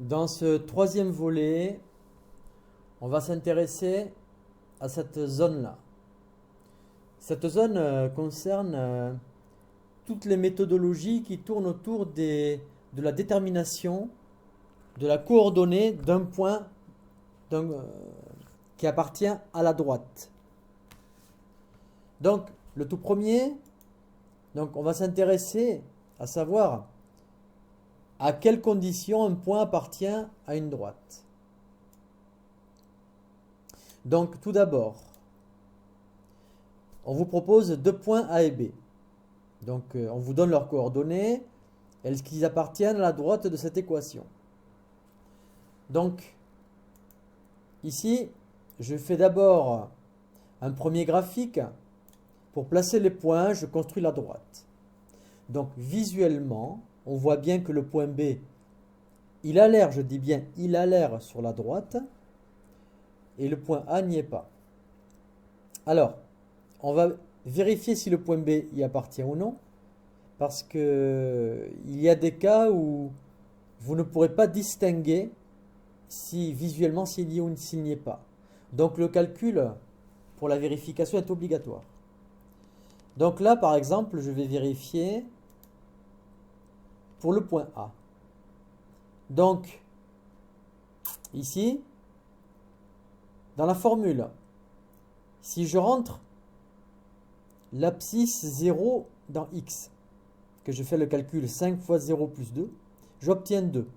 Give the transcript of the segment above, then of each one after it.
Dans ce troisième volet, on va s'intéresser à cette zone-là. Cette zone concerne toutes les méthodologies qui tournent autour de la détermination de la coordonnée d'un point qui appartient à la droite. Donc, le tout premier, on va s'intéresser à savoir à quelles conditions un point appartient à une droite. Donc, tout d'abord, on vous propose deux points A et B. Donc, on vous donne leurs coordonnées, est-ce qu'ils appartiennent à la droite de cette équation. Donc, ici, je fais d'abord un premier graphique. Pour placer les points, je construis la droite. Donc, visuellement, on voit bien que le point B, il a l'air, je dis bien, il a l'air sur la droite, et le point A n'y est pas. Alors, on va vérifier si le point B y appartient ou non, parce que il y a des cas où vous ne pourrez pas distinguer si visuellement s'il y est ou s'il n'y est pas. Donc le calcul pour la vérification est obligatoire. Donc là, par exemple, je vais vérifier pour le point A. Donc, ici, dans la formule, si je rentre l'abscisse 0 dans x, que je fais le calcul 5 fois 0 plus 2, j'obtiens 2.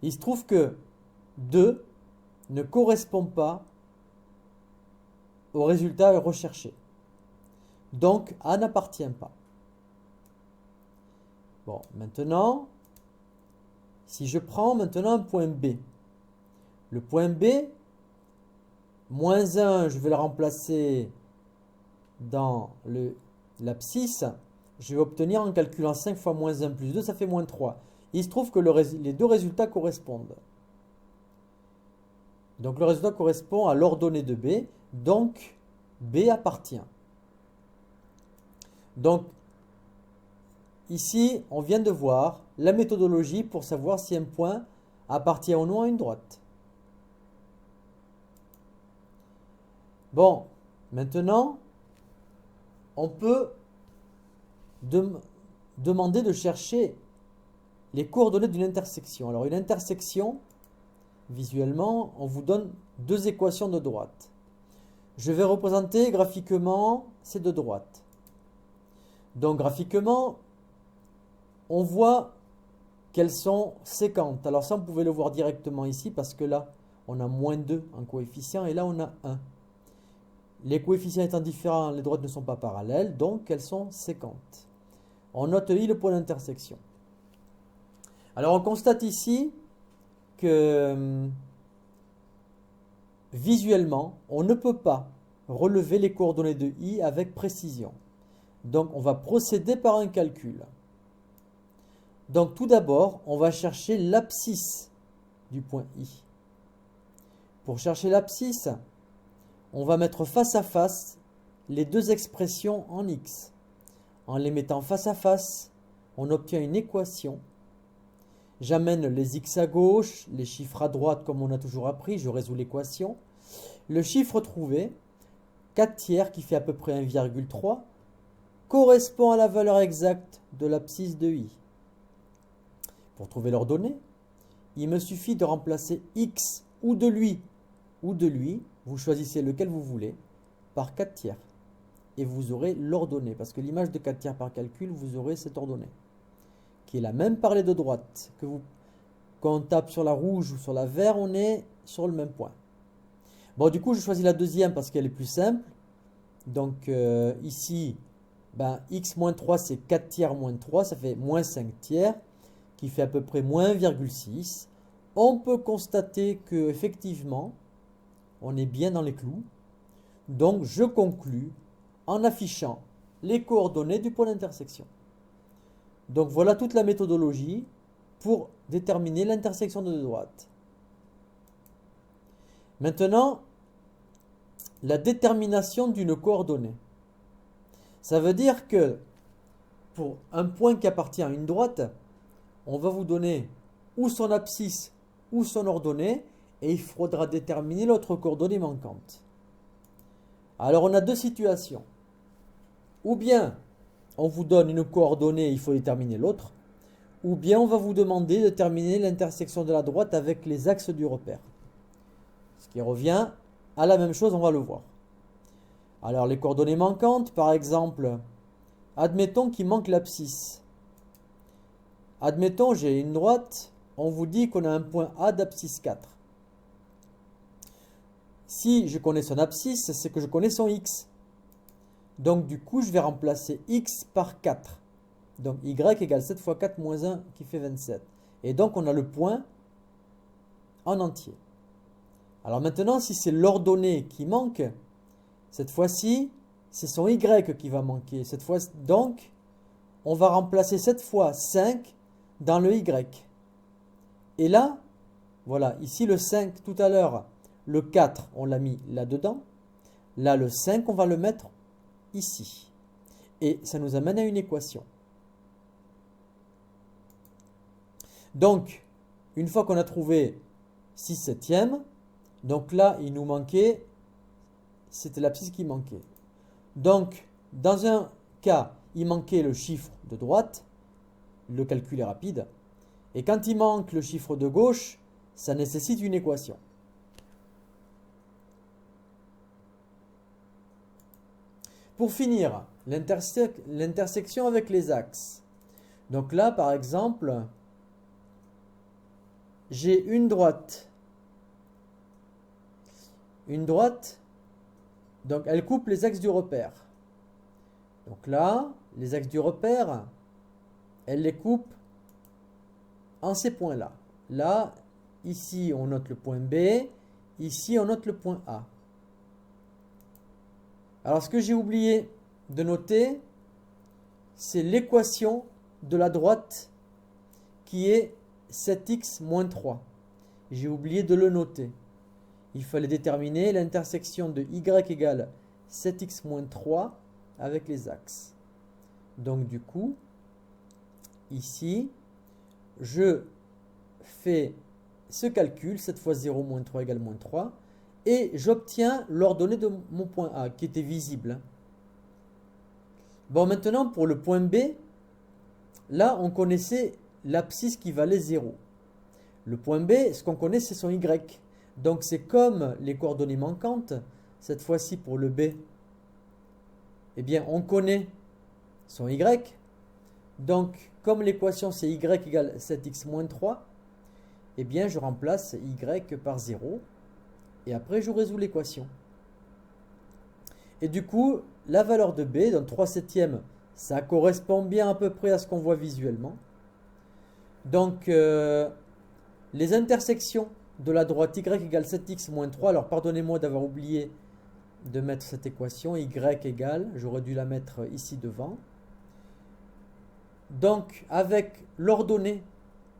Il se trouve que 2 ne correspond pas au résultat recherché. Donc, A n'appartient pas. Bon, maintenant, si je prends maintenant un point B, le point B, moins 1, je vais le remplacer dans l'abscisse, je vais obtenir en calculant 5 fois moins 1 plus 2, ça fait moins 3. Il se trouve que les deux résultats correspondent. Donc le résultat correspond à l'ordonnée de B, donc B appartient. Donc ici, on vient de voir la méthodologie pour savoir si un point appartient ou non à une droite. Bon, maintenant, on peut demander de chercher les coordonnées d'une intersection. Alors une intersection, visuellement, on vous donne deux équations de droite. Je vais représenter graphiquement ces deux droites. Donc graphiquement, on voit qu'elles sont séquentes. Alors ça, on pouvait le voir directement ici parce que là, on a moins 2 en coefficient et là, on a 1. Les coefficients étant différents, les droites ne sont pas parallèles, donc elles sont séquentes. On note I le point d'intersection. Alors on constate ici que visuellement, on ne peut pas relever les coordonnées de I avec précision. Donc on va procéder par un calcul. Donc tout d'abord, on va chercher l'abscisse du point I. Pour chercher l'abscisse, on va mettre face à face les deux expressions en X. En les mettant face à face, on obtient une équation. J'amène les X à gauche, les chiffres à droite comme on a toujours appris, je résous l'équation. Le chiffre trouvé, 4 tiers qui fait à peu près 1,3, correspond à la valeur exacte de l'abscisse de I. Pour trouver l'ordonnée, il me suffit de remplacer X ou de lui, vous choisissez lequel vous voulez, par 4 tiers. Et vous aurez l'ordonnée, parce que l'image de 4 tiers par calcul, vous aurez cette ordonnée, qui est la même par les deux droites. Quand on tape sur la rouge ou sur la verte, on est sur le même point. Bon, du coup, je choisis la deuxième parce qu'elle est plus simple. Donc ici, x moins 3, c'est 4 tiers moins 3, ça fait moins 5 tiers, qui fait à peu près moins 1,6. On peut constater que effectivement, on est bien dans les clous. Donc, je conclus en affichant les coordonnées du point d'intersection. Donc, voilà toute la méthodologie pour déterminer l'intersection de deux droites. Maintenant, la détermination d'une coordonnée. Ça veut dire que pour un point qui appartient à une droite, on va vous donner ou son abscisse ou son ordonnée et il faudra déterminer l'autre coordonnée manquante. Alors on a deux situations. Ou bien on vous donne une coordonnée et il faut déterminer l'autre, ou bien on va vous demander de déterminer l'intersection de la droite avec les axes du repère. Ce qui revient à la même chose, on va le voir. Alors les coordonnées manquantes, par exemple, admettons qu'il manque l'abscisse. Admettons j'ai une droite, on vous dit qu'on a un point A d'abscisse 4. Si je connais son abscisse, c'est que je connais son x. Donc du coup, je vais remplacer x par 4. Donc y égale 7 fois 4 moins 1 qui fait 27. Et donc on a le point en entier. Alors maintenant, si c'est l'ordonnée qui manque, cette fois-ci, c'est son y qui va manquer. Cette fois, donc, on va remplacer cette fois 5 dans le y. Et là, voilà, ici le 5 tout à l'heure, le 4, on l'a mis là-dedans. Là, le 5, on va le mettre ici. Et ça nous amène à une équation. Donc, une fois qu'on a trouvé 6 septièmes, donc là, il nous manquait, c'était l'abscisse qui manquait. Donc, dans un cas, il manquait le chiffre de droite, le calcul est rapide. Et quand il manque le chiffre de gauche, ça nécessite une équation. Pour finir, l'intersection avec les axes. Donc là, par exemple, j'ai une droite. Une droite, donc elle coupe les axes du repère. Donc là, les axes du repère, elle les coupe en ces points-là. Là, ici, on note le point B. Ici, on note le point A. Alors, ce que j'ai oublié de noter, c'est l'équation de la droite qui est 7x moins 3. J'ai oublié de le noter. Il fallait déterminer l'intersection de y égale 7x moins 3 avec les axes. Donc, du coup, ici, je fais ce calcul, cette fois 0 moins 3 égale moins 3, et j'obtiens l'ordonnée de mon point A qui était visible. Bon, maintenant pour le point B, là on connaissait l'abscisse qui valait 0. Le point B, ce qu'on connaît, c'est son Y. Donc c'est comme les coordonnées manquantes, cette fois-ci pour le B, eh bien on connaît son Y. Donc comme l'équation c'est Y égale 7x moins 3, eh bien je remplace Y par 0. Et après, je résous l'équation. Et du coup, la valeur de B, donc 3 septièmes, ça correspond bien à peu près à ce qu'on voit visuellement. Donc, les intersections de la droite Y égale 7x moins 3. Alors, pardonnez-moi d'avoir oublié de mettre cette équation. Y égale, j'aurais dû la mettre ici devant. Donc, avec l'ordonnée,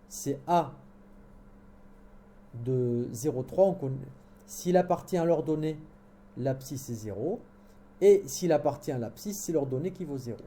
c'est A de 0,3, on connaît. S'il appartient à l'ordonnée, l'abscisse est 0. Et s'il appartient à l'abscisse, c'est l'ordonnée qui vaut 0.